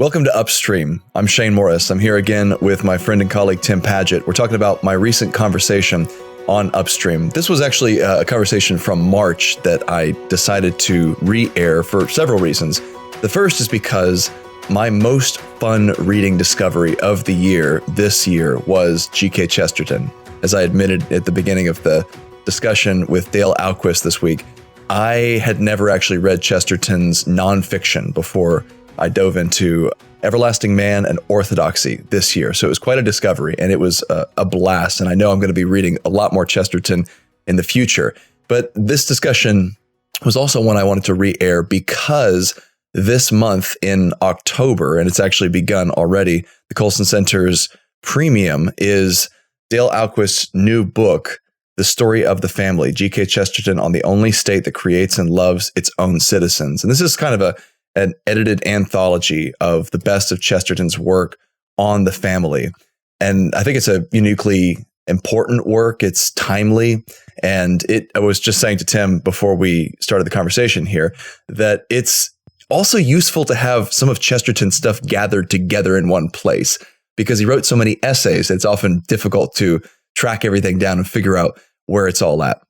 Welcome to Upstream. I'm Shane Morris. I'm here again with my friend and colleague Tim Paget. We're talking about my recent conversation on Upstream. This was actually a conversation from March that I decided to re-air for several reasons. The first is because my most fun reading discovery of the year this year was G.K. Chesterton. As I admitted at the beginning of the discussion with Dale Ahlquist this week, I had never actually read Chesterton's nonfiction before I dove into Everlasting Man and Orthodoxy this year. So it was quite a discovery, and it was a blast. And I know I'm going to be reading a lot more Chesterton in the future. But this discussion was also one I wanted to re-air because this month in October, and it's actually begun already, the Colson Center's premium is Dale Ahlquist's new book, The Story of the Family, G.K. Chesterton on the Only State That Creates and Loves Its Own Citizens. And this is kind of an edited anthology of the best of Chesterton's work on the family. And I think it's a uniquely important work. It's timely. And I was just saying to Tim before we started the conversation here that it's also useful to have some of Chesterton's stuff gathered together in one place because he wrote so many essays. It's often difficult to track everything down and figure out where it's all at.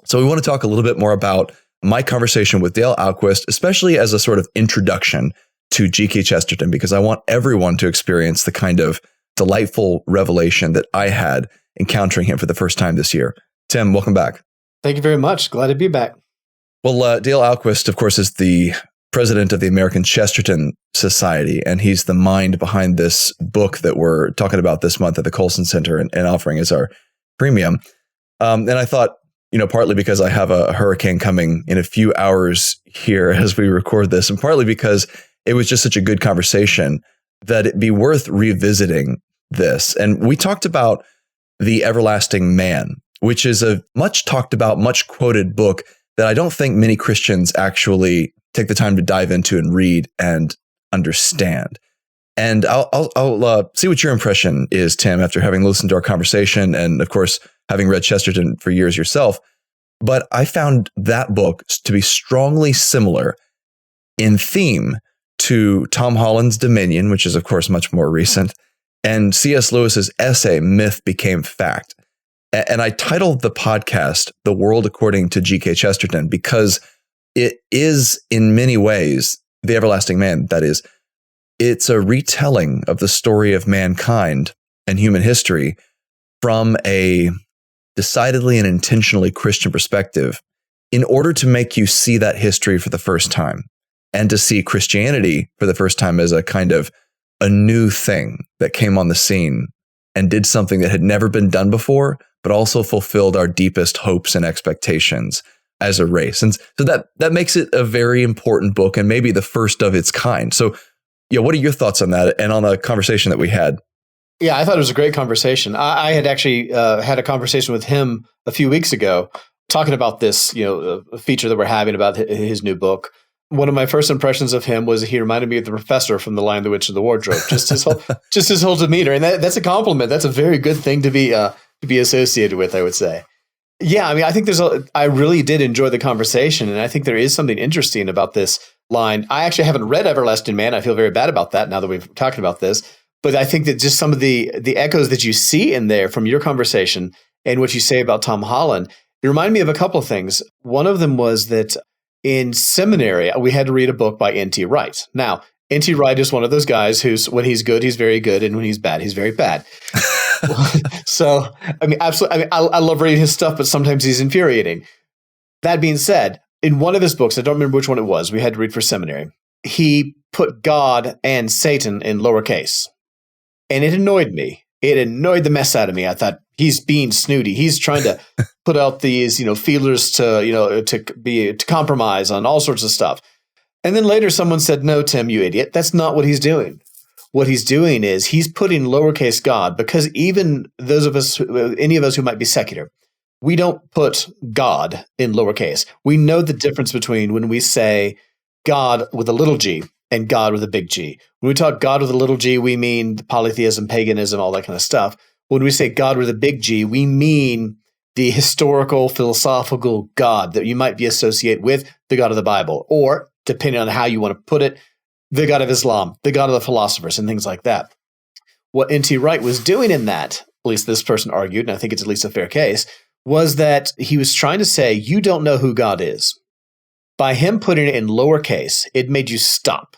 So we want to talk a little bit more about my conversation with Dale Ahlquist, especially as a sort of introduction to G.K. Chesterton, because I want everyone to experience the kind of delightful revelation that I had encountering him for the first time this year. Tim, welcome back. Thank you very much. Glad to be back. Well, Dale Ahlquist, of course, is the president of the American Chesterton Society, and he's the mind behind this book that we're talking about this month at the Colson Center and offering as our premium. And I thought, partly because I have a hurricane coming in a few hours here as we record this, and partly because it was just such a good conversation that it'd be worth revisiting this. And we talked about The Everlasting Man, which is a much talked about, much quoted book that I don't think many Christians actually take the time to dive into and read and understand. And I'll see what your impression is, Tim, after having listened to our conversation and, of course, having read Chesterton for years yourself. But I found that book to be strongly similar in theme to Tom Holland's Dominion, which is, of course, much more recent, and C.S. Lewis's essay, Myth Became Fact. And I titled the podcast, The World According to G.K. Chesterton, because it is, in many ways, The Everlasting Man, that is, it's a retelling of the story of mankind and human history from a decidedly and intentionally Christian perspective in order to make you see that history for the first time and to see Christianity for the first time as a kind of a new thing that came on the scene and did something that had never been done before, but also fulfilled our deepest hopes and expectations as a race. And so that makes it a very important book and maybe the first of its kind. So, what are your thoughts on that and on the conversation that we had? Yeah, I thought it was a great conversation. I had actually had a conversation with him a few weeks ago talking about this, feature that we're having about his new book. One of my first impressions of him was he reminded me of the professor from The Lion, the Witch, and the Wardrobe. Just his whole demeanor, and that's a compliment. That's a very good thing to be associated with, I would say. Yeah, I mean, I think I really did enjoy the conversation, and I think there is something interesting about this line. I actually haven't read Everlasting Man. I feel very bad about that now that we've talked about this. But I think that just some of the echoes that you see in there from your conversation and what you say about Tom Holland, it reminded me of a couple of things. One of them was that in seminary, we had to read a book by N.T. Wright. Now, N.T. Wright is one of those guys who's, when he's good, he's very good. And when he's bad, he's very bad. So, I mean, absolutely. I mean, I love reading his stuff, but sometimes he's infuriating. That being said, in one of his books, I don't remember which one it was, we had to read for seminary, he put God and Satan in lowercase. And it annoyed me. It annoyed the mess out of me. I thought, he's being snooty. He's trying to put out these, feelers to compromise on all sorts of stuff. And then later someone said, no, Tim, you idiot. That's not what he's doing. What he's doing is he's putting lowercase God, because even those of us, any of us who might be secular, we don't put God in lowercase. We know the difference between when we say God with a little g and God with a big G. When we talk God with a little g, we mean polytheism, paganism, all that kind of stuff. When we say God with a big G, we mean the historical, philosophical God that you might be associated with the God of the Bible, or depending on how you want to put it, the God of Islam, the God of the philosophers, and things like that. What N.T. Wright was doing in that, at least this person argued, and I think it's at least a fair case, was that he was trying to say, you don't know who God is. By him putting it in lowercase, it made you stop.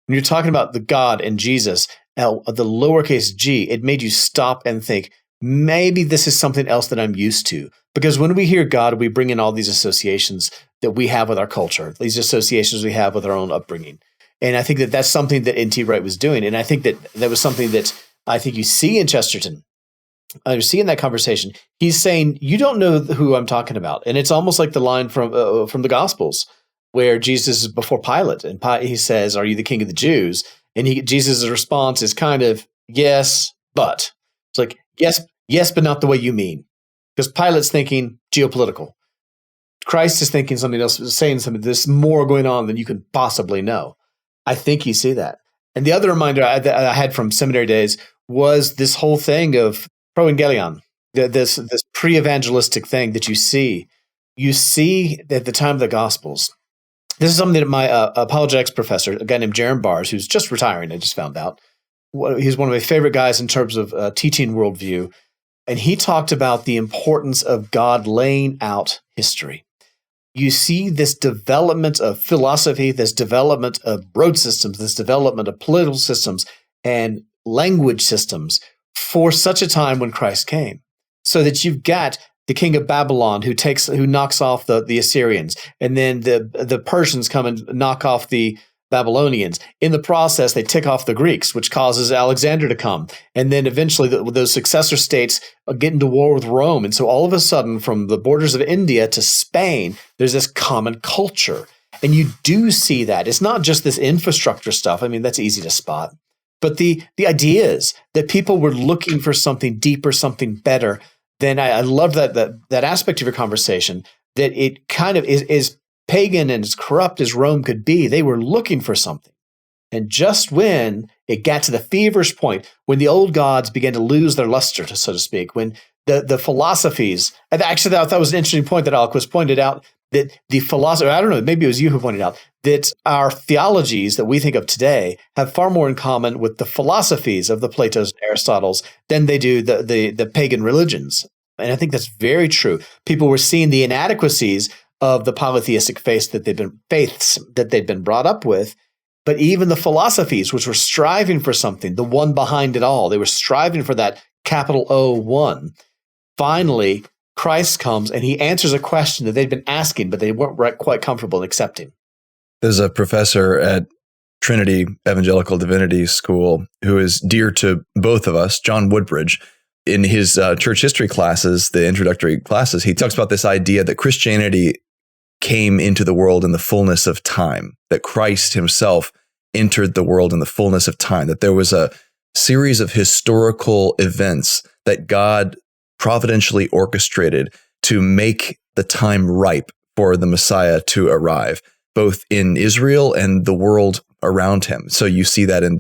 When you're talking about the God and Jesus, the lowercase g, it made you stop and think, maybe this is something else that I'm used to. Because when we hear God, we bring in all these associations that we have with our culture, these associations we have with our own upbringing. And I think that that's something that N.T. Wright was doing. And I think that that was something that I think you see in Chesterton. You see in that conversation, he's saying, you don't know who I'm talking about. And it's almost like the line from the Gospels where Jesus is before Pilate. And he says, are you the king of the Jews? And Jesus' response is kind of, yes, but. It's like, yes, but not the way you mean. Because Pilate's thinking geopolitical. Christ is thinking something else, saying something, there's more going on than you could possibly know. I think you see that. And the other reminder I had from seminary days was this whole thing of proevangelion, this pre-evangelistic thing that you see. You see at the time of the Gospels. This is something that my apologetics professor, a guy named Jaron Bars, who's just retiring, I just found out. He's one of my favorite guys in terms of teaching worldview. And he talked about the importance of God laying out history. You see this development of philosophy, this development of road systems, this development of political systems and language systems for such a time when Christ came. So that you've got the king of Babylon who knocks off the Assyrians, and then the Persians come and knock off the Babylonians. In the process, they tick off the Greeks, which causes Alexander to come. And then eventually those successor states get into war with Rome. And so all of a sudden, from the borders of India to Spain, there's this common culture. And you do see that. It's not just this infrastructure stuff. I mean, that's easy to spot. But the ideas that people were looking for something deeper, something better, then I love that aspect of your conversation, that it kind of is pagan and as corrupt as Rome could be. They were looking for something. And just when it got to the feverish point, when the old gods began to lose their luster, so to speak, when the philosophies, and actually I thought it was an interesting point that Ahlquist pointed out, that the philosophy, I don't know, maybe it was you who pointed out, that our theologies that we think of today have far more in common with the philosophies of the Platos and Aristotles than they do the pagan religions. And I think that's very true. People were seeing the inadequacies of the polytheistic faiths that they'd been brought up with, but even the philosophies, which were striving for something, the one behind it all, they were striving for that capital O1. Finally, Christ comes and he answers a question that they'd been asking, but they weren't quite comfortable in accepting. There's a professor at Trinity Evangelical Divinity School who is dear to both of us, John Woodbridge. In his church history classes, the introductory classes, he talks about this idea that Christianity came into the world in the fullness of time, that Christ himself entered the world in the fullness of time, that there was a series of historical events that God providentially orchestrated to make the time ripe for the Messiah to arrive, both in Israel and the world around him. So you see that in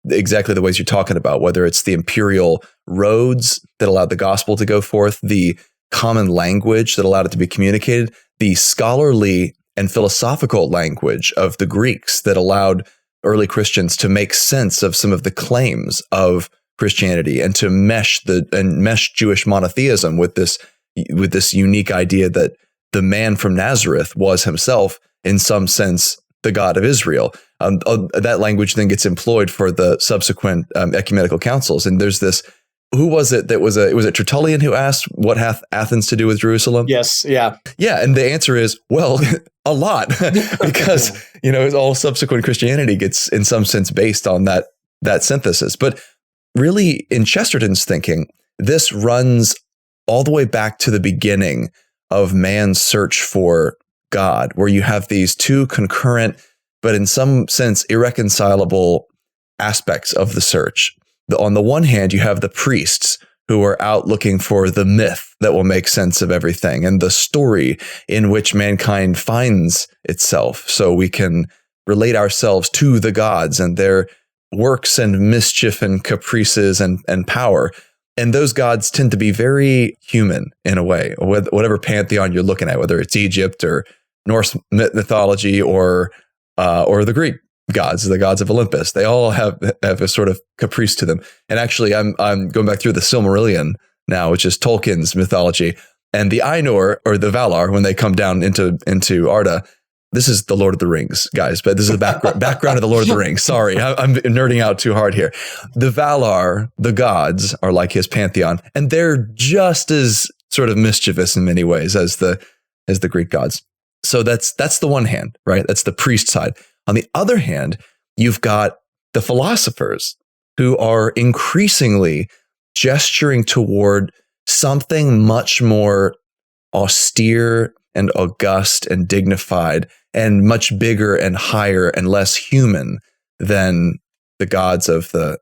exactly the ways you're talking about, whether it's the imperial roads that allowed the gospel to go forth, the common language that allowed it to be communicated, the scholarly and philosophical language of the Greeks that allowed early Christians to make sense of some of the claims of Christianity and to mesh Jewish monotheism with this unique idea that the man from Nazareth was himself, in some sense, the God of Israel. That language then gets employed for the subsequent ecumenical councils. And there's this, who was it that was it Tertullian who asked, what hath Athens to do with Jerusalem? Yes. Yeah. Yeah. And the answer is, well, a lot, because, all subsequent Christianity gets in some sense based on that synthesis. But really in Chesterton's thinking, this runs all the way back to the beginning of man's search for God, where you have these two concurrent, but in some sense irreconcilable aspects of the search. On the one hand, you have the priests who are out looking for the myth that will make sense of everything and the story in which mankind finds itself, so we can relate ourselves to the gods and their works and mischief and caprices and power. And those gods tend to be very human in a way, whatever pantheon you're looking at, whether it's Egypt or Norse mythology or the Greek gods, the gods of Olympus. They all have a sort of caprice to them. And actually, I'm going back through the Silmarillion now, which is Tolkien's mythology, and the Ainur or the Valar, when they come down into Arda. This is the Lord of the Rings, guys, but this is the background of the Lord of the Rings. Sorry, I'm nerding out too hard here. The Valar, the gods, are like his pantheon, and they're just as sort of mischievous in many ways as the Greek gods. So that's the one hand, right? That's the priest side. On the other hand, you've got the philosophers who are increasingly gesturing toward something much more austere and august and dignified and much bigger and higher and less human than the gods of the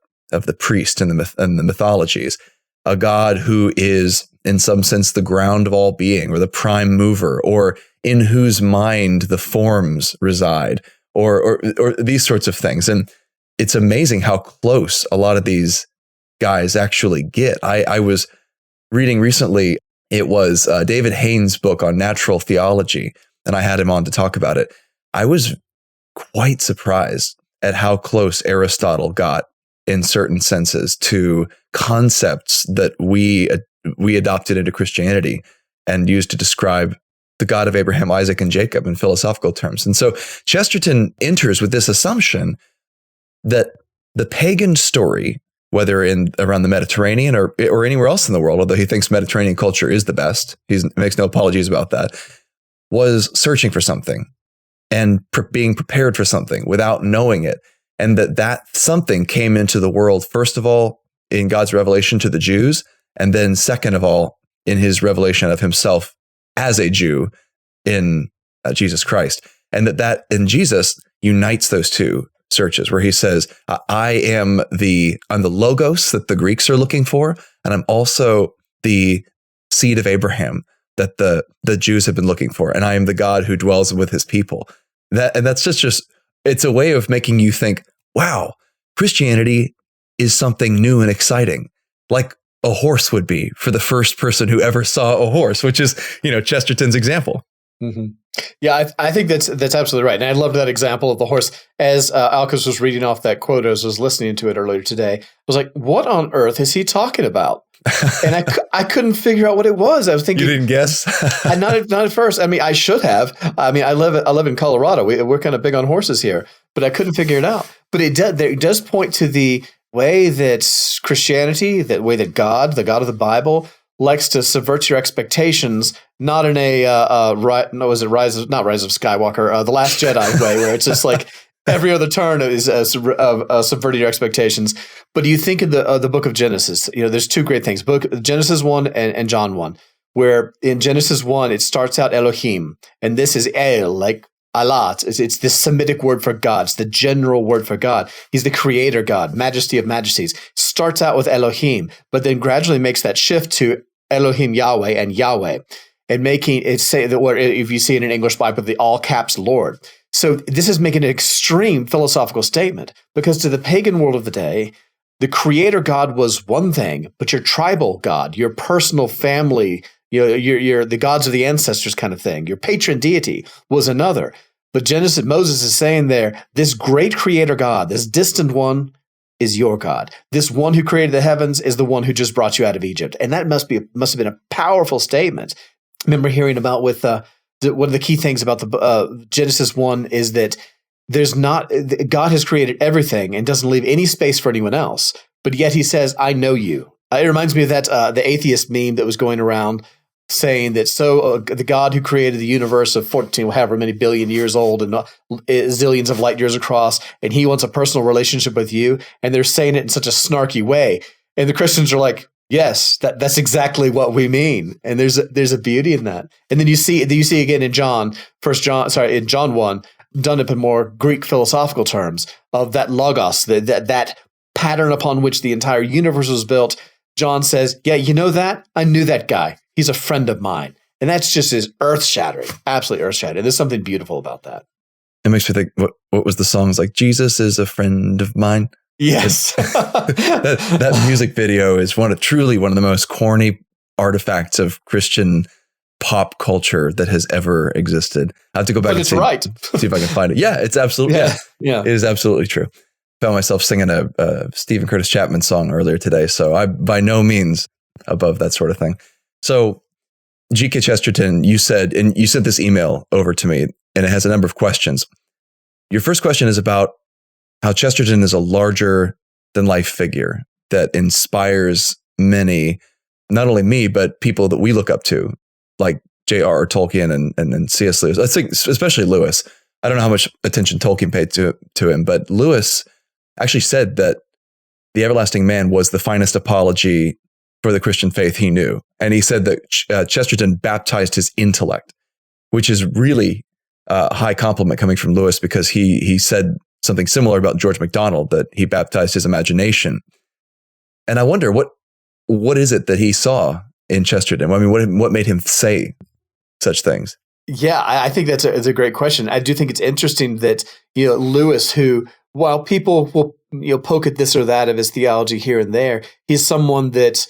priest and the mythologies. A god who is, in some sense, the ground of all being, or the prime mover, or in whose mind the forms reside, or these sorts of things. And it's amazing how close a lot of these guys actually get. I was reading recently, it was David Haynes' book on natural theology, and I had him on to talk about it. I was quite surprised at how close Aristotle got in certain senses to concepts that we adopted into Christianity and used to describe the God of Abraham, Isaac, and Jacob in philosophical terms. And so Chesterton enters with this assumption that the pagan story, whether around the Mediterranean or anywhere else in the world, although he thinks Mediterranean culture is the best, he makes no apologies about that, was searching for something and being prepared for something without knowing it. And that something came into the world, first of all, in God's revelation to the Jews, and then second of all, in his revelation of himself as a Jew in Jesus Christ. And that in Jesus unites those two searches, where he says, I'm the logos that the Greeks are looking for, and I'm also the seed of Abraham that the Jews have been looking for, and I am the God who dwells with his people. That's just it's a way of making you think, wow, Christianity is something new and exciting, like a horse would be for the first person who ever saw a horse, which is, Chesterton's example. Mm-hmm. Yeah, I think that's absolutely right. And I loved that example of the horse. As Ahlquist was reading off that quote, as I was listening to it earlier today, I was like, what on earth is he talking about? And I couldn't figure out what it was. I was thinking, you didn't guess? not at first. I mean, I should have. I mean, I live in Colorado. We're kind of big on horses here, but I couldn't figure it out. But it does point to the way that Christianity, the way that God, the God of the Bible, likes to subvert your expectations, not in a Rise of Skywalker, The Last Jedi way, where it's just like every other turn is subverting your expectations. But you think of the book of Genesis, there's two great things: Genesis 1 and John 1, where in Genesis 1 it starts out Elohim, and this is El, like Alat. It's the Semitic word for God. It's the general word for God. He's the creator God, majesty of majesties. Starts out with Elohim, but then gradually makes that shift to Elohim Yahweh and Yahweh, and making it say that word, if you see it in English Bible, the all caps Lord. So this is making an extreme philosophical statement, because to the pagan world of the day, the creator God was one thing, but your tribal God, your personal family, your the gods of the ancestors kind of thing, your patron deity was another. But Moses is saying there, this great creator God, this distant one, is your God. This one who created the heavens is the one who just brought you out of Egypt. And that must have been a powerful statement. I remember hearing about one of the key things about the Genesis 1 is that God has created everything and doesn't leave any space for anyone else. But yet he says, I know you. It reminds me of that the atheist meme that was going around saying that the God who created the universe of 14, however many billion years old and zillions of light years across, and he wants a personal relationship with you, and they're saying it in such a snarky way. And the Christians are like, yes, that's exactly what we mean. And there's a beauty in that. And then you see again in John 1, done up in more Greek philosophical terms of that logos, that pattern upon which the entire universe was built. John says, yeah, you know that? I knew that guy. He's a friend of mine. And that's just as earth-shattering, absolutely earth-shattering. There's something beautiful about that. It makes me think, what was the song? It's like, Jesus is a friend of mine. Yes. that music video is truly one of the most corny artifacts of Christian pop culture that has ever existed. I have to go back but and see if I can find it. Yeah, it's absolutely, yeah. It is absolutely true. Found myself singing a Stephen Curtis Chapman song earlier today. So I by no means above that sort of thing. So G.K. Chesterton, you said, and you sent this email over to me, and it has a number of questions. Your first question is about how Chesterton is a larger than life figure that inspires many, not only me, but people that we look up to, like J.R.R. Tolkien and C.S. Lewis. I think especially Lewis. I don't know how much attention Tolkien paid to him, but Lewis actually said that The Everlasting Man was the finest apology for the Christian faith he knew. And he said that Chesterton baptized his intellect, which is really a high compliment coming from Lewis, because he said something similar about George MacDonald, that he baptized his imagination. And I wonder, what is it that he saw in Chesterton? I mean, what made him say such things? Yeah, I think that's a great question. I do think it's interesting that, Lewis, who, while people will poke at this or that of his theology here and there, he's someone that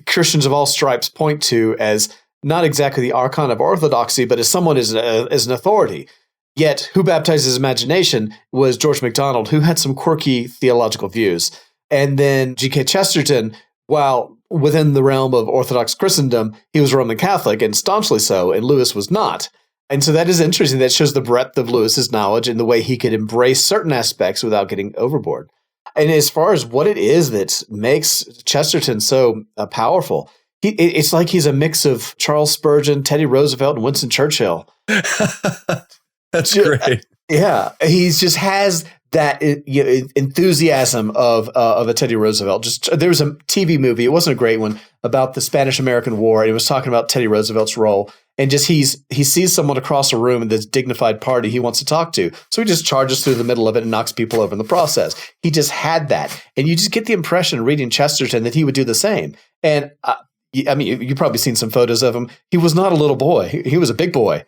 Christians of all stripes point to as not exactly the archon of orthodoxy, but as someone as an authority. Yet, who baptized his imagination was George MacDonald, who had some quirky theological views. And then G.K. Chesterton, while within the realm of Orthodox Christendom, he was Roman Catholic, and staunchly so, and Lewis was not. And so that is interesting. That shows the breadth of Lewis's knowledge and the way he could embrace certain aspects without getting overboard. And as far as what it is that makes Chesterton so powerful, it's like he's a mix of Charles Spurgeon, Teddy Roosevelt, and Winston Churchill. That's great. Yeah, he just has that enthusiasm of a Teddy Roosevelt. There was a TV movie, it wasn't a great one, about the Spanish-American War, and it was talking about Teddy Roosevelt's role. And just he sees someone across a room in this dignified party he wants to talk to, so he just charges through the middle of it and knocks people over in the process. He just had that, and you just get the impression reading Chesterton that he would do the same. And I mean, you've probably seen some photos of him. He was not a little boy; he was a big boy.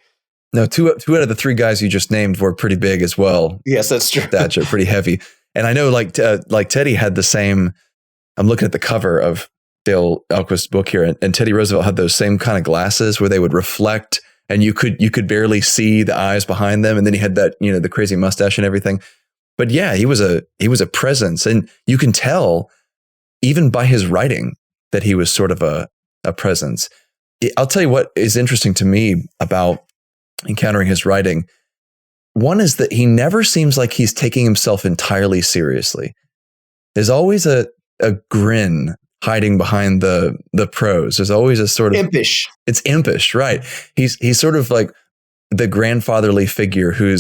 No, two out of the three guys you just named were pretty big as well. Yes, that's true. Stature, pretty heavy. And I know, like Teddy had the same. I'm looking at the cover of Dale Ahlquist's book here, and Teddy Roosevelt had those same kind of glasses where they would reflect, and you could barely see the eyes behind them. And then he had that, the crazy mustache and everything. But yeah, he was a presence, and you can tell even by his writing that he was sort of a presence. I'll tell you what is interesting to me about encountering his writing. One is that he never seems like he's taking himself entirely seriously. There's always a grin hiding behind the prose. There's always a sort of impish. It's impish, right? He's sort of like the grandfatherly figure who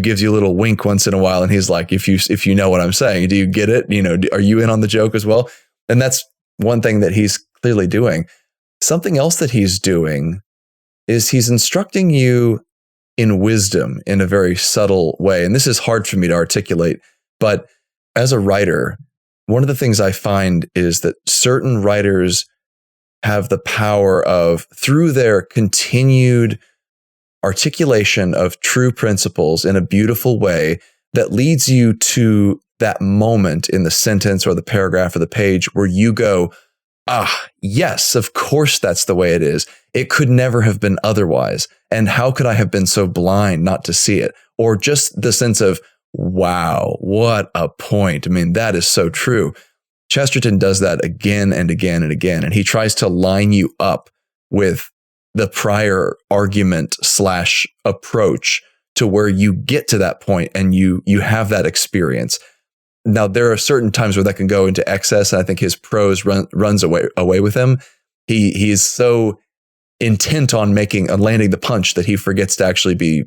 gives you a little wink once in a while, and he's like, if you know what I'm saying, do you get it? Are you in on the joke as well? And that's one thing that he's clearly doing. Something else that he's doing is he's instructing you in wisdom in a very subtle way. And this is hard for me to articulate, but as a writer, one of the things I find is that certain writers have the power of, through their continued articulation of true principles in a beautiful way that leads you to that moment in the sentence or the paragraph or the page where you go, yes, of course that's the way it is. It could never have been otherwise. And how could I have been so blind not to see it? Or just the sense of, wow, what a point. I mean, that is so true. Chesterton does that again and again and again. And he tries to line you up with the prior argument / approach to where you get to that point and you have that experience. Now, there are certain times where that can go into excess, and I think his prose runs away with him. He is so intent on landing the punch that he forgets to actually be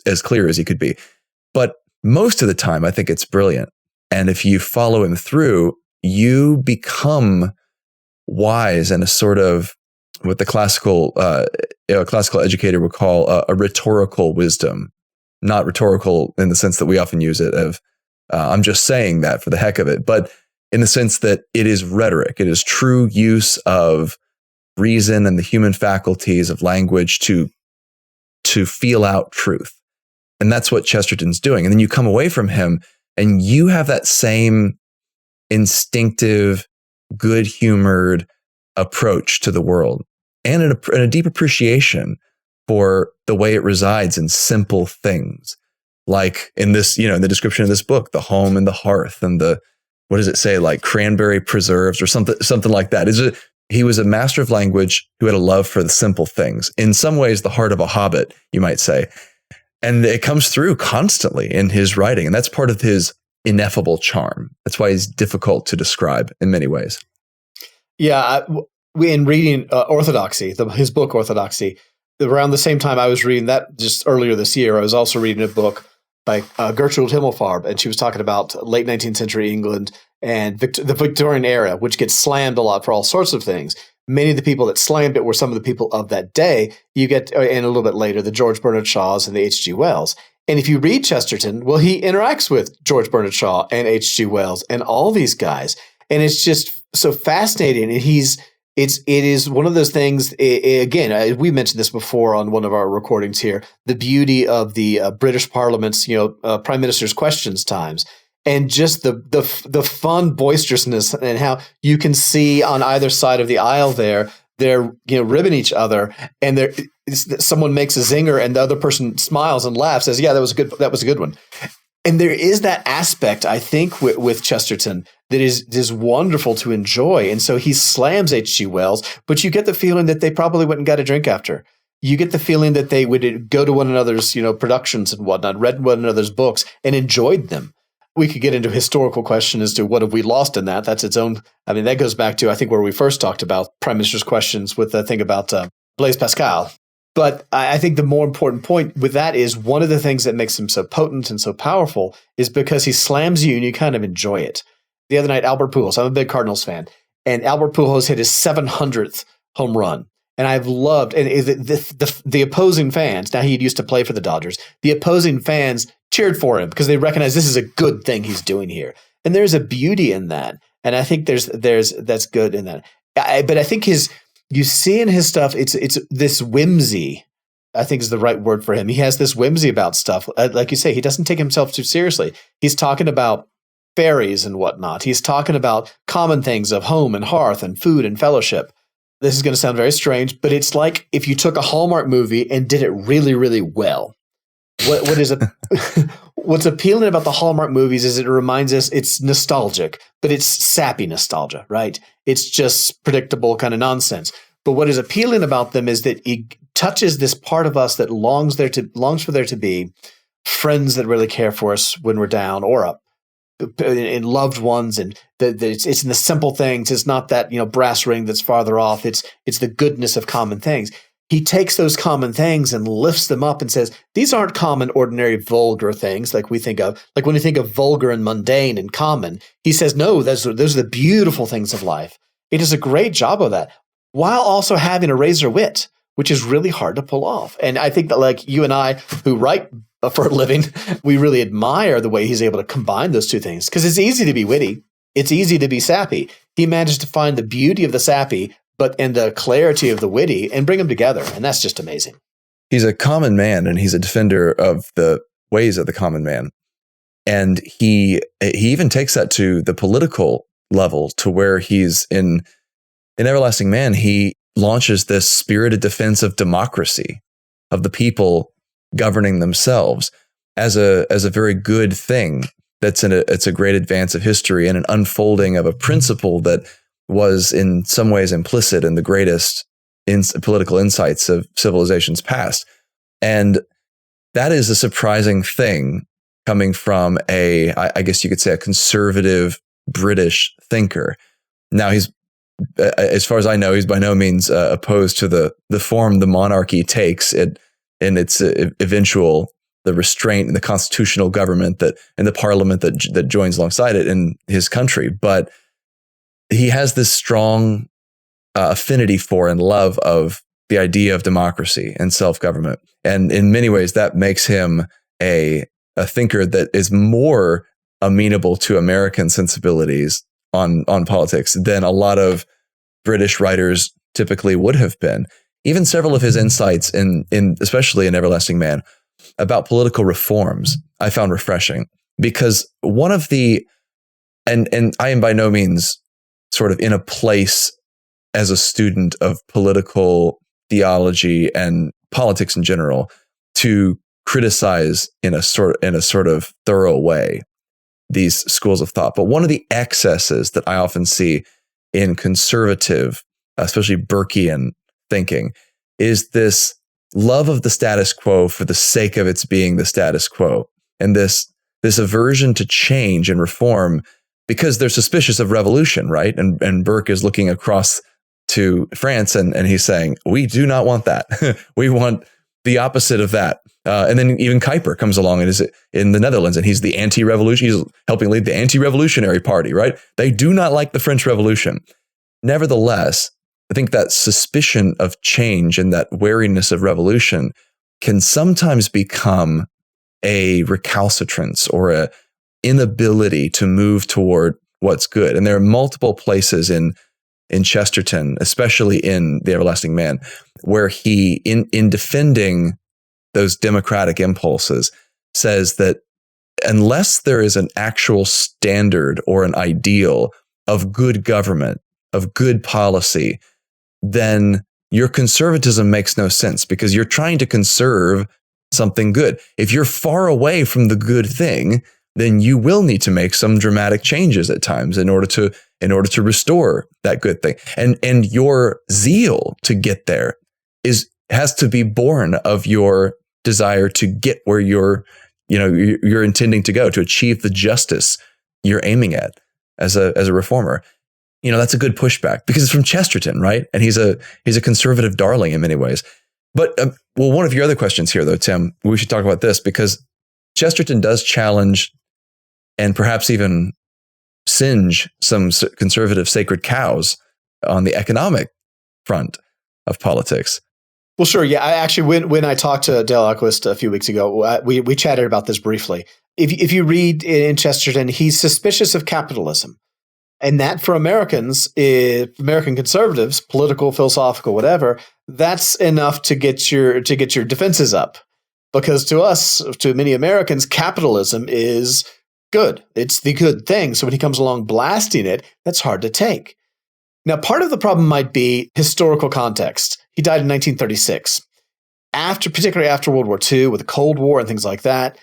as clear as he could be. But most of the time, I think it's brilliant. And if you follow him through, you become wise in a sort of what the classical educator would call a rhetorical wisdom. Not rhetorical in the sense that we often use it of, I'm just saying that for the heck of it, but in the sense that it is rhetoric. It is true use of reason and the human faculties of language to feel out truth. And that's what Chesterton's doing. And then you come away from him and you have that same instinctive, good-humored approach to the world. and a deep appreciation for the way it resides in simple things. Like in this, in the description of this book, the home and the hearth and what does it say? Like cranberry preserves or something like that. He was a master of language who had a love for the simple things. In some ways, the heart of a hobbit, you might say. And it comes through constantly in his writing. And that's part of his ineffable charm. That's why he's difficult to describe in many ways. Yeah. In reading Orthodoxy, his book Orthodoxy, around the same time I was reading that just earlier this year, I was also reading a book by Gertrude Himmelfarb, and she was talking about late 19th century England and the Victorian era, which gets slammed a lot for all sorts of things. Many of the people that slammed it were some of the people of that day. You get, and a little bit later, the George Bernard Shaws and the H.G. Wells. And if you read Chesterton, well, he interacts with George Bernard Shaw and H.G. Wells and all these guys. And it's just so fascinating. And it is one of those things, again, we mentioned this before on one of our recordings here, the beauty of the British Parliament's, Prime Minister's Questions times, and just the fun boisterousness and how you can see on either side of the aisle they're ribbing each other, and someone makes a zinger and the other person smiles and laughs, says, yeah, that was a good one. And there is that aspect, I think, with Chesterton that is wonderful to enjoy. And so he slams H.G. Wells, but you get the feeling that they probably went and got a drink after. You get the feeling that they would go to one another's, productions and whatnot, read one another's books and enjoyed them. We could get into a historical question as to what have we lost in that. That's its own. I mean, that goes back to, I think, where we first talked about Prime Minister's Questions with the thing about Blaise Pascal. But I think the more important point with that is one of the things that makes him so potent and so powerful is because he slams you and you kind of enjoy it. The other night, Albert Pujols, I'm a big Cardinals fan, and Albert Pujols hit his 700th home run. And I've loved, and the opposing fans, now he used to play for the Dodgers, the opposing fans cheered for him because they recognize this is a good thing he's doing here. And there's a beauty in that. And I think that's good in that. But I think you see in his stuff, it's this whimsy, I think is the right word for him. He has this whimsy about stuff. Like you say, he doesn't take himself too seriously. He's talking about fairies and whatnot. He's talking about common things of home and hearth and food and fellowship. This is going to sound very strange, but it's like if you took a Hallmark movie and did it really, really well. What's appealing about the Hallmark movies is it reminds us it's nostalgic, but it's sappy nostalgia, right? It's just predictable kind of nonsense. But what is appealing about them is that it touches this part of us that longs for there to be friends that really care for us when we're down or up, and loved ones, and it's in the simple things. It's not that brass ring that's farther off. It's the goodness of common things. He takes those common things and lifts them up and says, these aren't common, ordinary, vulgar things like we think of. Like when you think of vulgar and mundane and common, he says, no, those are the beautiful things of life. He does a great job of that while also having a razor wit, which is really hard to pull off. And I think that like you and I who write for a living, we really admire the way he's able to combine those two things because it's easy to be witty. It's easy to be sappy. He managed to find the beauty of the sappy and the clarity of the witty and bring them together. And that's just amazing. He's a common man and he's a defender of the ways of the common man. And he even takes that to the political level to where he's in Everlasting Man, he launches this spirited defense of democracy, of the people governing themselves as a very good thing. It's a great advance of history and an unfolding of a principle that was in some ways implicit in the greatest political insights of civilizations past. And that is a surprising thing coming from I guess you could say, a conservative British thinker. Now, he's, as far as I know, he's by no means opposed to the form the monarchy takes in its eventual, the restraint and the constitutional government and the parliament that joins alongside it in his country. But he has this strong affinity for and love of the idea of democracy and self-government. And in many ways, that makes him a thinker that is more amenable to American sensibilities on politics than a lot of British writers typically would have been. Even several of his insights in especially in Everlasting Man about political reforms, I found refreshing because one of the, and I am by no means sort of in a place as a student of political theology and politics in general to criticize in a sort of thorough way these schools of thought. But one of the excesses that I often see in conservative, especially Burkean thinking, is this love of the status quo for the sake of its being the status quo, and this aversion to change and reform because they're suspicious of revolution, right? And Burke is looking across to France and he's saying, we do not want that. We want the opposite of that. And then even Kuyper comes along and is in the Netherlands, and he's the anti-revolution. He's helping lead the anti-revolutionary party, right? They do not like the French Revolution. Nevertheless, I think that suspicion of change and that wariness of revolution can sometimes become a recalcitrance or a inability to move toward what's good. And there are multiple places in Chesterton, especially in The Everlasting Man, where he, in defending those democratic impulses, says that unless there is an actual standard or an ideal of good government, of good policy, then your conservatism makes no sense because you're trying to conserve something good. If you're far away from the good thing, then you will need to make some dramatic changes at times in order to restore that good thing. And your zeal to get there has to be born of your desire to get where you're intending to go, to achieve the justice you're aiming at as a reformer. That's a good pushback because it's from Chesterton, right? And he's a conservative darling in many ways. But one of your other questions here, though, Tim, we should talk about this because Chesterton does challenge and perhaps even singe some conservative sacred cows on the economic front of politics. Well, sure. Yeah, I actually, when I talked to Dale Ahlquist a few weeks ago, we chatted about this briefly. If you read in Chesterton, he's suspicious of capitalism. And that for Americans, American conservatives, political, philosophical, whatever, that's enough to get your defenses up. Because to many Americans, capitalism is good. It's the good thing. So when he comes along blasting it, that's hard to take. Now, part of the problem might be historical context. He died in 1936. Particularly after World War II, with the Cold War and things like that,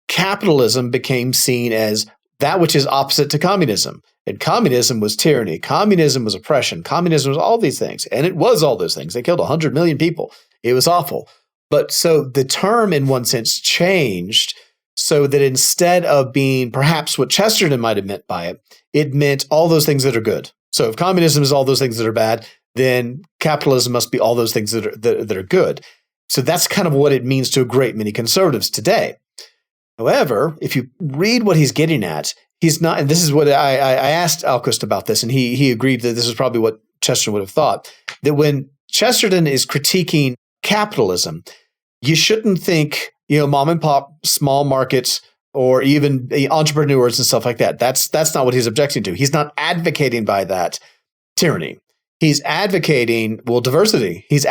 capitalism became seen as that which is opposite to communism. And communism was tyranny. Communism was oppression. Communism was all these things. And it was all those things. They killed 100 million people. It was awful. But so the term, in one sense, changed so that instead of being perhaps what Chesterton might have meant by it, it meant all those things that are good. So if communism is all those things that are bad, then capitalism must be all those things that are good. So that's kind of what it means to a great many conservatives today. However, if you read what he's getting at, he's not, and this is what I asked Ahlquist about this, and he agreed that this is probably what Chesterton would have thought, that when Chesterton is critiquing capitalism, you shouldn't think, mom and pop, small markets, or even entrepreneurs and stuff like that. That's not what he's objecting to. He's not advocating by that tyranny. He's advocating, diversity. He's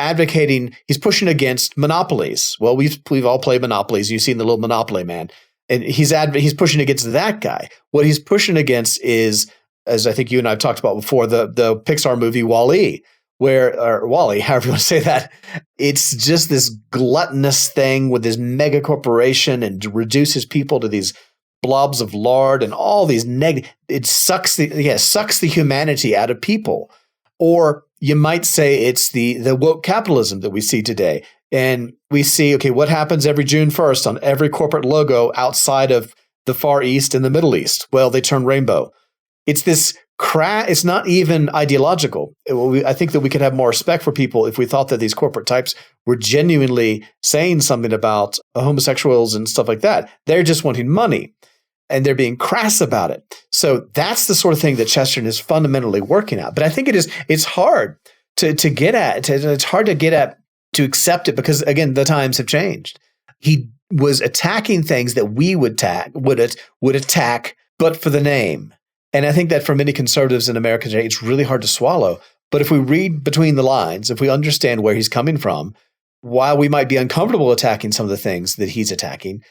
pushing against monopolies. Well, we've all played monopolies. You've seen the little Monopoly man. And he's pushing against that guy. What he's pushing against is, as I think you and I have talked about before, the Pixar movie WALL-E, or Wall-E, however you want to say that. It's just this gluttonous thing with this mega corporation and reduces people to these blobs of lard and all these it sucks the humanity out of people. Or you might say it's the woke capitalism that we see today. And we see, what happens every June 1st on every corporate logo outside of the Far East and the Middle East? Well, they turn rainbow. It's this it's not even ideological. I think that we could have more respect for people if we thought that these corporate types were genuinely saying something about homosexuals and stuff like that. They're just wanting money. And they're being crass about it. So that's the sort of thing that Chesterton is fundamentally working at. But I think it's hard to get at. It's hard to get at to accept it because, again, the times have changed. He was attacking things that we would attack, but for the name. And I think that for many conservatives in America today, it's really hard to swallow. But if we read between the lines, if we understand where he's coming from, while we might be uncomfortable attacking some of the things that he's attacking,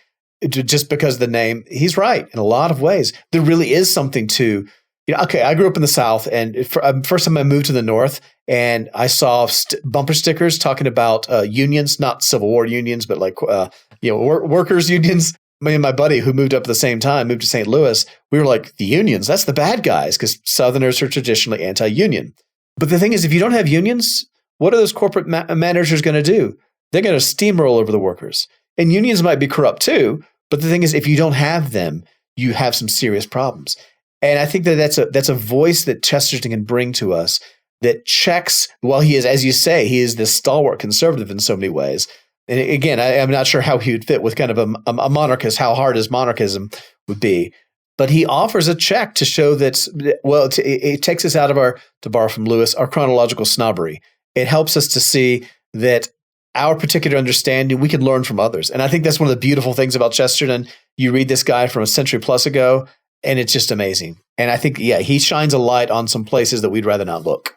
just because of the name, he's right in a lot of ways. There really is something to, I grew up in the South, and first time I moved to the North, and I saw bumper stickers talking about unions, not Civil War unions, but like workers unions. Me and my buddy who moved up at the same time, moved to St. Louis, we were like, the unions, that's the bad guys, because Southerners are traditionally anti-union. But the thing is, if you don't have unions, what are those corporate managers going to do? They're going to steamroll over the workers. And unions might be corrupt too, but the thing is, if you don't have them, you have some serious problems. And I think that's a voice that Chesterton can bring to us that checks, while he is, as you say, he is this stalwart conservative in so many ways. And again, I'm not sure how he would fit with kind of a monarchist, how hard his monarchism would be. But he offers a check to show that, well, it takes us out of to borrow from Lewis, our chronological snobbery. It helps us to see that our particular understanding, we can learn from others. And I think that's one of the beautiful things about Chesterton. You read this guy from a century plus ago, and it's just amazing. And I think, he shines a light on some places that we'd rather not look.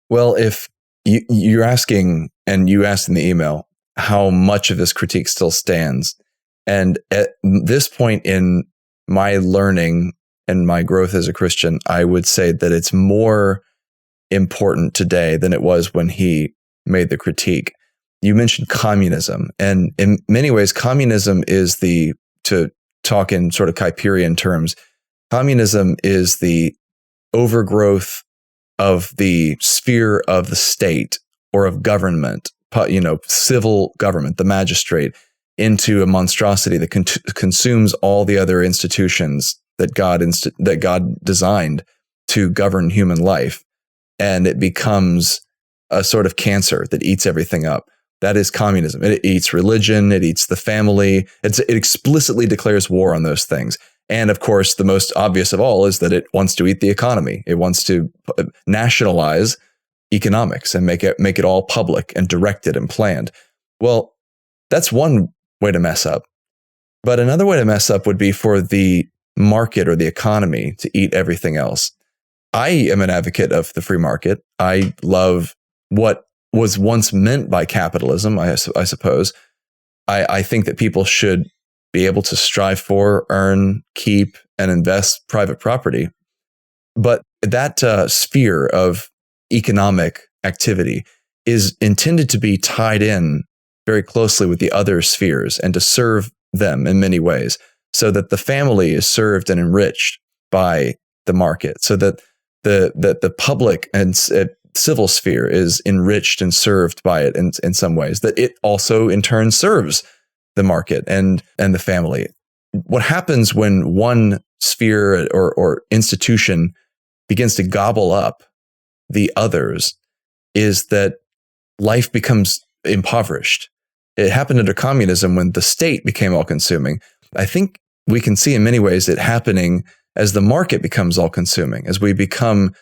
Well, if you're asking, and you asked in the email, how much of this critique still stands. And at this point in my learning and my growth as a Christian, I would say that it's more important today than it was when he made the critique. You mentioned communism, and in many ways, communism is to talk in sort of Kuyperian terms, communism is the overgrowth of the sphere of the state or of government, civil government, the magistrate, into a monstrosity that consumes all the other institutions that God designed to govern human life, and it becomes a sort of cancer that eats everything up. That is communism. It eats religion. It eats the family. It explicitly declares war on those things. And of course, the most obvious of all is that it wants to eat the economy. It wants to nationalize economics and make it all public and directed and planned. Well, that's one way to mess up. But another way to mess up would be for the market or the economy to eat everything else. I am an advocate of the free market. I love what was once meant by capitalism, I suppose. I think that people should be able to strive for, earn, keep, and invest private property. But that sphere of economic activity is intended to be tied in very closely with the other spheres and to serve them in many ways, so that the family is served and enriched by the market, so that the public and civil sphere is enriched and served by it in some ways, that it also in turn serves the market and the family. What happens when one sphere or institution begins to gobble up the others is that life becomes impoverished. It happened under communism when the state became all-consuming. I think we can see in many ways it happening as the market becomes all-consuming, as we become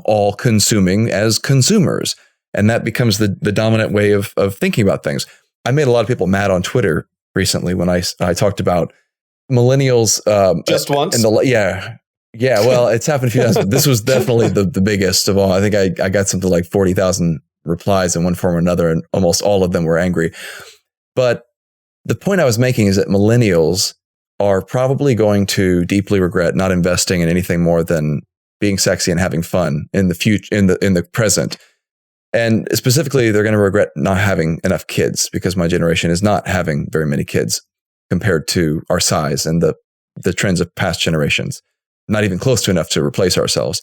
all-consuming as consumers. And that becomes the dominant way of thinking about things. I made a lot of people mad on Twitter recently when I talked about millennials. Just once? Yeah, well, it's happened a few times, but this was definitely the biggest of all. I think I got something like 40,000 replies in one form or another, and almost all of them were angry. But the point I was making is that millennials are probably going to deeply regret not investing in anything more than being sexy and having fun in the future, in the present. And specifically, they're going to regret not having enough kids, because my generation is not having very many kids compared to our size and the trends of past generations. Not even close to enough to replace ourselves.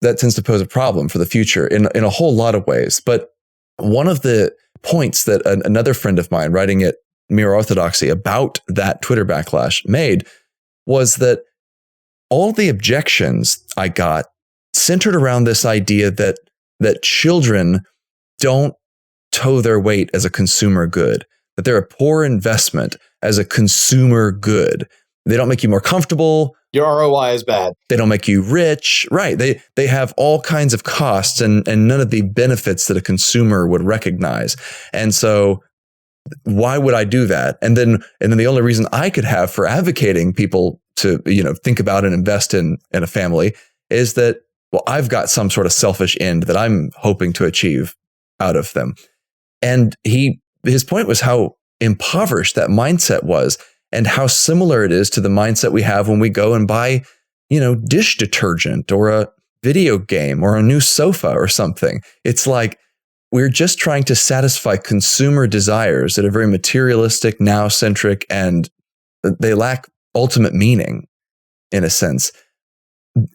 That tends to pose a problem for the future in a whole lot of ways. But one of the points that another friend of mine writing at Mere Orthodoxy about that Twitter backlash made was that all the objections I got centered around this idea that children don't tow their weight as a consumer good, that they're a poor investment as a consumer good. They don't make you more comfortable. Your ROI is bad. They don't make you rich. Right. They have all kinds of costs and none of the benefits that a consumer would recognize. And so why would I do that? And then the only reason I could have for advocating people to, think about and invest in a family is that, well, I've got some sort of selfish end that I'm hoping to achieve out of them. And his point was how impoverished that mindset was, and how similar it is to the mindset we have when we go and buy, dish detergent or a video game or a new sofa or something. It's like we're just trying to satisfy consumer desires that are very materialistic, now-centric, and they lack ultimate meaning in a sense.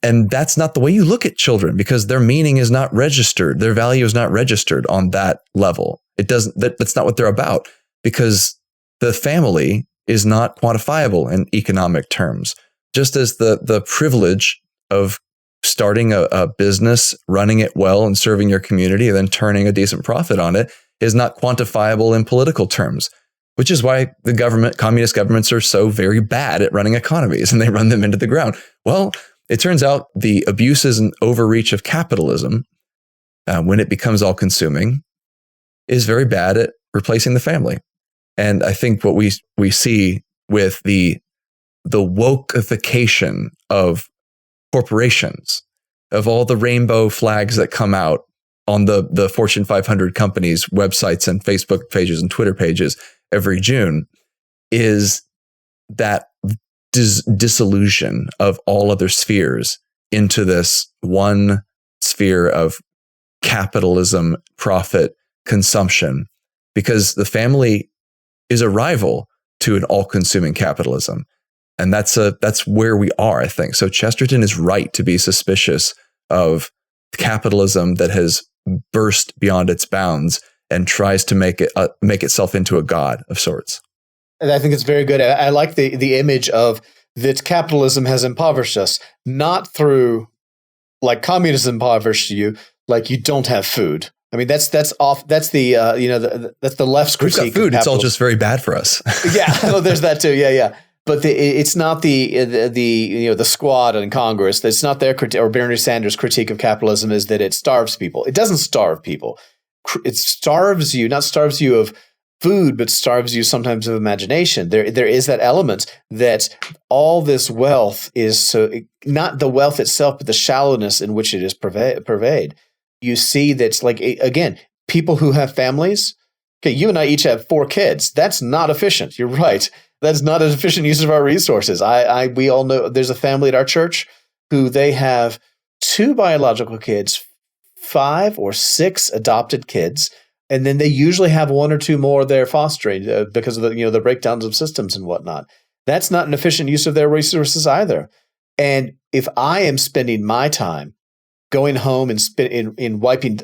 And that's not the way you look at children, because their meaning is not registered. Their value is not registered on that level. That's not what they're about, because the family is not quantifiable in economic terms. Just as the privilege of starting a business, running it well and serving your community and then turning a decent profit on it is not quantifiable in political terms, which is why communist governments are so very bad at running economies and they run them into the ground. Well, it turns out the abuses and overreach of capitalism, when it becomes all consuming, is very bad at replacing the family. And I think what we see with the wokeification of corporations, of all the rainbow flags that come out on the Fortune 500 companies' websites and Facebook pages and Twitter pages every June, is that dissolution of all other spheres into this one sphere of capitalism, profit, consumption, because the family is a rival to an all-consuming capitalism. And that's where we are, I think. So Chesterton is right to be suspicious of capitalism that has burst beyond its bounds and tries to make itself into a god of sorts. And I think it's very good. I like the image of that capitalism has impoverished us, not through like communism impoverished you, like you don't have food. I mean, that's the that's the left's critique. We've got food. It's all just very bad for us. Yeah, well, there's that too. Yeah. But it's not the squad in Congress. That's not their critique, or Bernie Sanders' critique of capitalism is that it starves people. It doesn't starve people. It starves you, not starves you of food, but starves you sometimes of imagination. There is that element that all this wealth is so not the wealth itself, but the shallowness in which it is pervade. You see that's like, again, people who have families. Okay, you and I each have 4 kids. That's not efficient. You're right. That's not an efficient use of our resources. We all know there's a family at our church who they have 2 biological kids, 5 or 6 adopted kids, and then they usually have 1 or 2 more they're fostering because of the breakdowns of systems and whatnot. That's not an efficient use of their resources either. And if I am spending my time going home and in wiping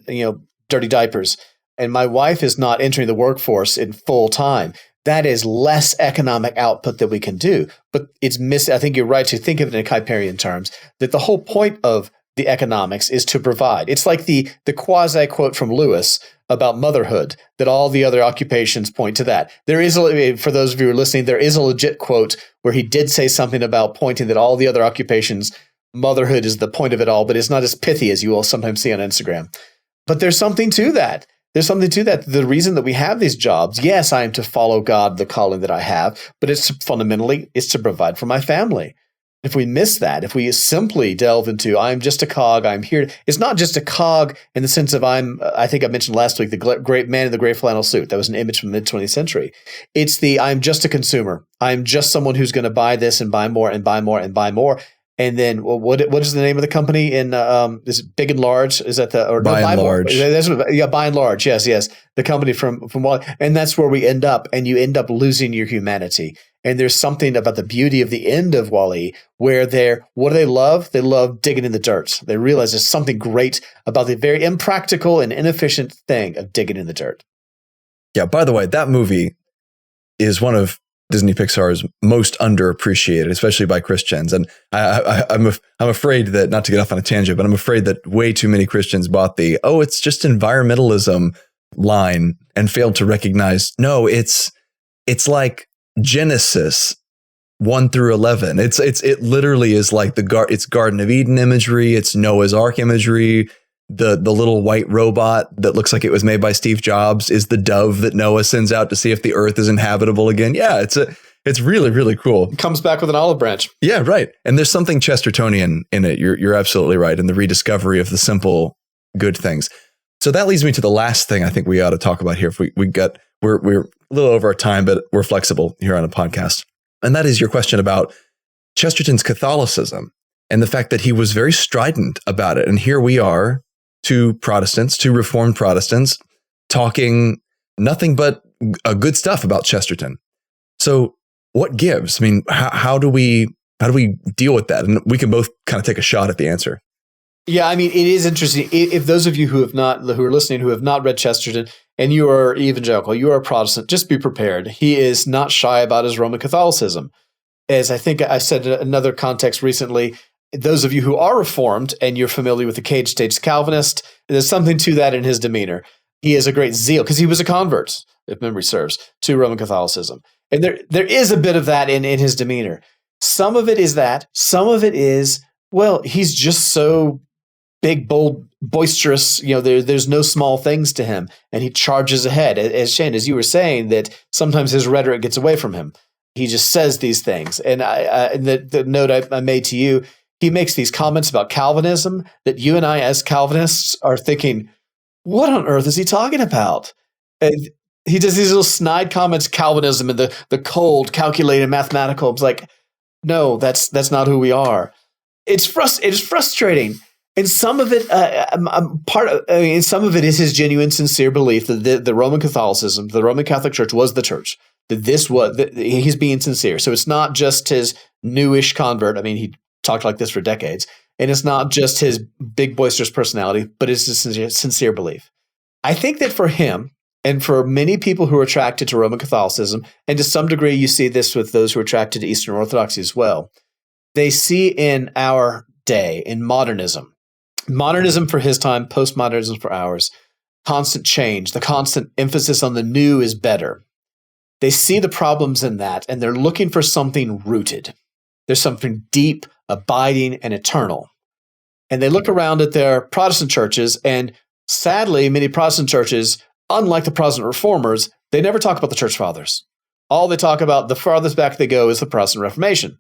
dirty diapers, and my wife is not entering the workforce in full time, that is less economic output that we can do. But it's I think you're right to think of it in Kuiperian terms, that the whole point of the economics is to provide. It's like the quasi quote from Lewis about motherhood, that all the other occupations point to that. There is, for those of you who are listening, there is a legit quote where he did say something about pointing that all the other occupations, motherhood is the point of it all, but it's not as pithy as you will sometimes see on Instagram. But there's something to that. There's something to that. The reason that we have these jobs, yes, I am to follow God, the calling that I have, but it's fundamentally, it's to provide for my family. If we miss that, if we simply delve into, I'm just a cog, I'm here. It's not just a cog in the sense of I think I mentioned last week, the great man in the gray flannel suit. That was an image from the mid-20th century. It's I'm just a consumer. I'm just someone who's going to buy this and buy more and buy more and buy more. And then what is the name of the company in is it Big and Large? Is that By and Large? By and Large. Yes. The company from Wally. And that's where we end up, and you end up losing your humanity. And there's something about the beauty of the end of Wall-E where what do they love? They love digging in the dirt. They realize there's something great about the very impractical and inefficient thing of digging in the dirt. Yeah, by the way, that movie is one of Disney Pixar's most underappreciated, especially by Christians. And I'm afraid that, not to get off on a tangent, but I'm afraid that way too many Christians bought it's just environmentalism line and failed to recognize, no, it's like Genesis 1 through 11. It literally is like it's Garden of Eden imagery. It's Noah's Ark imagery. The little white robot that looks like it was made by Steve Jobs is the dove that Noah sends out to see if the earth is inhabitable again. Yeah, it's really, really cool. It comes back with an olive branch. Yeah, right. And there's something Chestertonian in it. You're absolutely right. And the rediscovery of the simple good things. So that leads me to the last thing I think we ought to talk about here. If we're a little over our time, but we're flexible here on a podcast. And that is your question about Chesterton's Catholicism. and the fact that he was very strident about it. And here we are, two Reformed Protestants, talking nothing but good stuff about Chesterton. So what gives? I mean, how do we deal with that? And we can both kind of take a shot at the answer. Yeah, I mean, it is interesting. If those of you who are listening, who have not read Chesterton, and you are evangelical, you are a Protestant, just be prepared. He is not shy about his Roman Catholicism. As I think I said in another context recently, those of you who are Reformed and you're familiar with the cage-stage Calvinist, there's something to that in his demeanor. He has a great zeal because he was a convert, if memory serves, to Roman Catholicism. And there is a bit of that in his demeanor. Some of it is that. Some of it is, well, he's just so big, bold, boisterous. There's no small things to him, and he charges ahead. As Shane, as you were saying, that sometimes his rhetoric gets away from him. He just says these things. And the note I made to you, he makes these comments about Calvinism that you and I, as Calvinists, are thinking, what on earth is he talking about? And he does these little snide comments, Calvinism and the cold, calculated, mathematical. It's like, no, that's not who we are. It is frustrating. And some of it, some of it is his genuine, sincere belief that the Roman Catholicism, the Roman Catholic Church was the church. That he's being sincere. So it's not just his newish convert. I mean, he talked like this for decades, and it's not just his big boisterous personality, but it's a sincere belief. I think that for him, and for many people who are attracted to Roman Catholicism, and to some degree you see this with those who are attracted to Eastern Orthodoxy as well, they see in our day, in modernism for his time, postmodernism for ours, constant change, the constant emphasis on the new is better. They see the problems in that, and they're looking for something rooted. There's something deep, abiding, and eternal. And they look around at their Protestant churches, and sadly, many Protestant churches, unlike the Protestant reformers, they never talk about the church fathers. All they talk about, the farthest back they go, is the Protestant Reformation.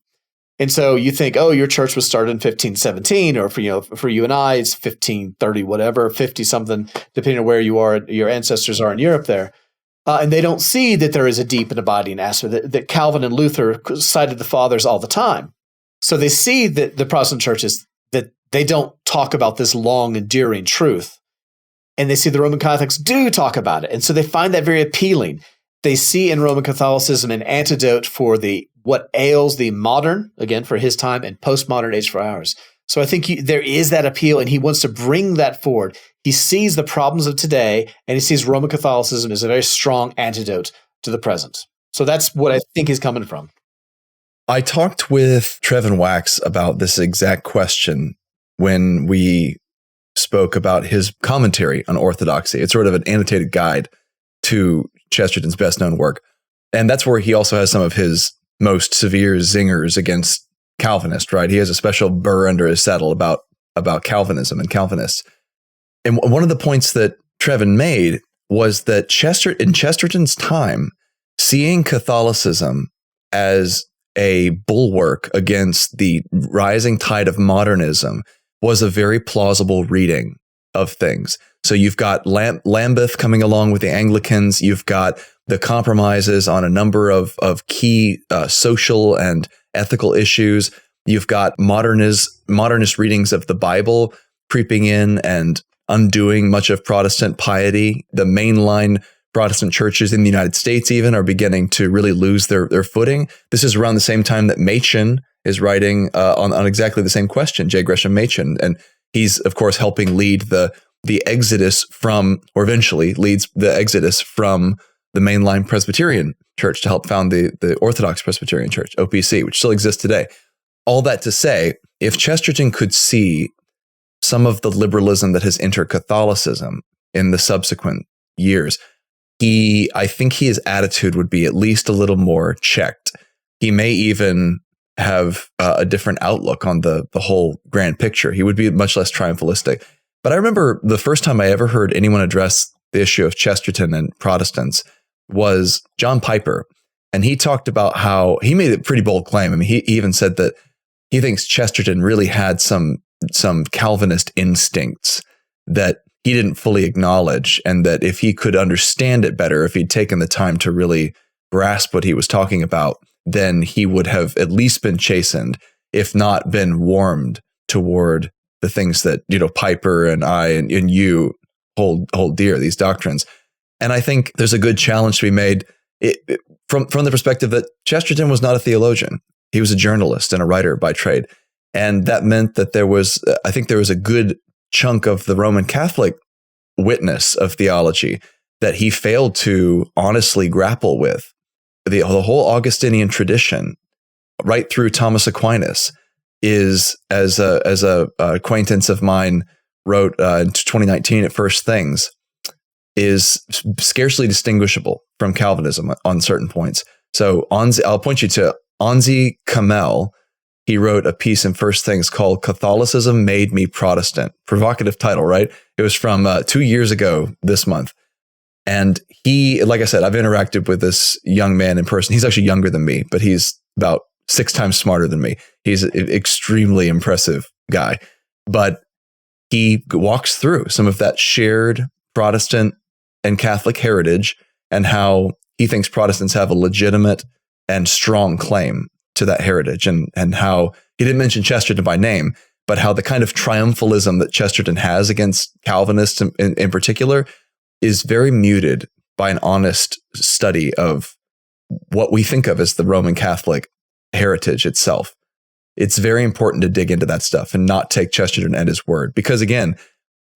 And so you think, oh, your church was started in 1517, or for you and I, it's 1530, whatever, 50 something, depending on where you are, your ancestors are in Europe there. And they don't see that there is a deep and abiding aspect, that Calvin and Luther cited the fathers all the time. So they see that the Protestant churches, that they don't talk about this long, enduring truth. And they see the Roman Catholics do talk about it. And so they find that very appealing. They see in Roman Catholicism an antidote for what ails the modern, again, for his time, and postmodern age for ours. So I think there is that appeal, and he wants to bring that forward. He sees the problems of today, and he sees Roman Catholicism as a very strong antidote to the present. So that's what I think he's coming from. I talked with Trevin Wax about this exact question when we spoke about his commentary on orthodoxy. It's sort of an annotated guide to Chesterton's best-known work. And that's where he also has some of his most severe zingers against Calvinists, right? He has a special burr under his saddle about Calvinism and Calvinists. And one of the points that Trevin made was that in Chesterton's time, seeing Catholicism as a bulwark against the rising tide of modernism was a very plausible reading of things. So you've got Lambeth coming along with the Anglicans. You've got the compromises on a number of key social and ethical issues. You've got modernist readings of the Bible creeping in and undoing much of Protestant piety. The mainline Protestant churches in the United States even are beginning to really lose their footing. This is around the same time that Machen is writing on exactly the same question, J. Gresham Machen. And he's, of course, helping lead the exodus from, or eventually leads the exodus from the mainline Presbyterian church to help found the Orthodox Presbyterian Church, OPC, which still exists today. All that to say, if Chesterton could see some of the liberalism that has entered Catholicism in the subsequent years, I think his attitude would be at least a little more checked. He may even have a different outlook on the whole grand picture. He would be much less triumphalistic. But I remember the first time I ever heard anyone address the issue of Chesterton and Protestants was John Piper. And he talked about how he made a pretty bold claim. I mean, he even said that he thinks Chesterton really had some Calvinist instincts that he didn't fully acknowledge, and that if he could understand it better, if he'd taken the time to really grasp what he was talking about, then he would have at least been chastened, if not been warmed toward the things that, Piper and I and you hold dear, these doctrines. And I think there's a good challenge to be made from the perspective that Chesterton was not a theologian. He was a journalist and a writer by trade. And that meant that there was a good chunk of the Roman Catholic witness of theology that he failed to honestly grapple with. The whole Augustinian tradition, right through Thomas Aquinas, is, as a acquaintance of mine wrote in 2019 at First Things, is scarcely distinguishable from Calvinism on certain points. So I'll point you to Anzi Kamel. He wrote a piece in First Things called "Catholicism Made Me Protestant." Provocative title, right? It was from 2 years ago this month. And he, like I said, I've interacted with this young man in person. He's actually younger than me, but he's about 6 times smarter than me. He's an extremely impressive guy. But he walks through some of that shared Protestant and Catholic heritage and how he thinks Protestants have a legitimate and strong claim to that heritage, and how he didn't mention Chesterton by name, but how the kind of triumphalism that Chesterton has against Calvinists in particular is very muted by an honest study of what we think of as the Roman Catholic heritage itself. It's very important to dig into that stuff and not take Chesterton at his word, because again,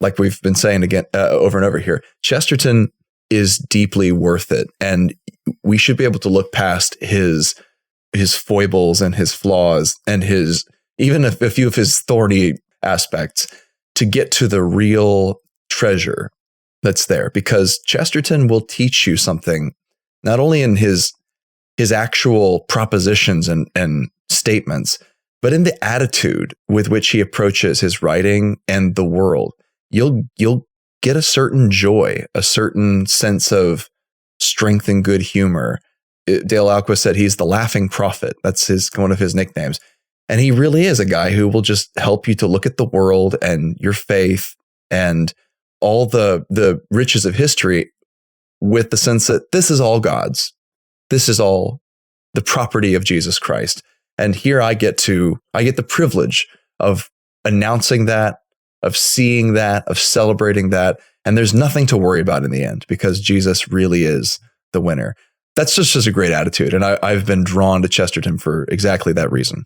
like we've been saying again over and over here, Chesterton is deeply worth it, and we should be able to look past his foibles and his flaws and even a few of his thorny aspects to get to the real treasure that's there, because Chesterton will teach you something, not only in his actual propositions and statements, but in the attitude with which he approaches his writing and the world. You'll get a certain joy, a certain sense of strength and good humor. Dale Ahlquist said he's the laughing prophet. That's one of his nicknames. And he really is a guy who will just help you to look at the world and your faith and all the riches of history with the sense that this is all God's. This is all the property of Jesus Christ. And here I get the privilege of announcing that, of seeing that, of celebrating that. And there's nothing to worry about in the end, because Jesus really is the winner. That's just a great attitude. And I've been drawn to Chesterton for exactly that reason.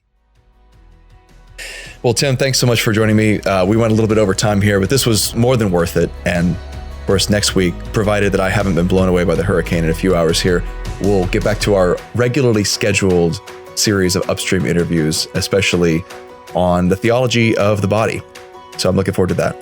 Well, Tim, thanks so much for joining me. We went a little bit over time here, but this was more than worth it. And of course, next week, provided that I haven't been blown away by the hurricane in a few hours here, we'll get back to our regularly scheduled series of Upstream interviews, especially on the theology of the body. So I'm looking forward to that.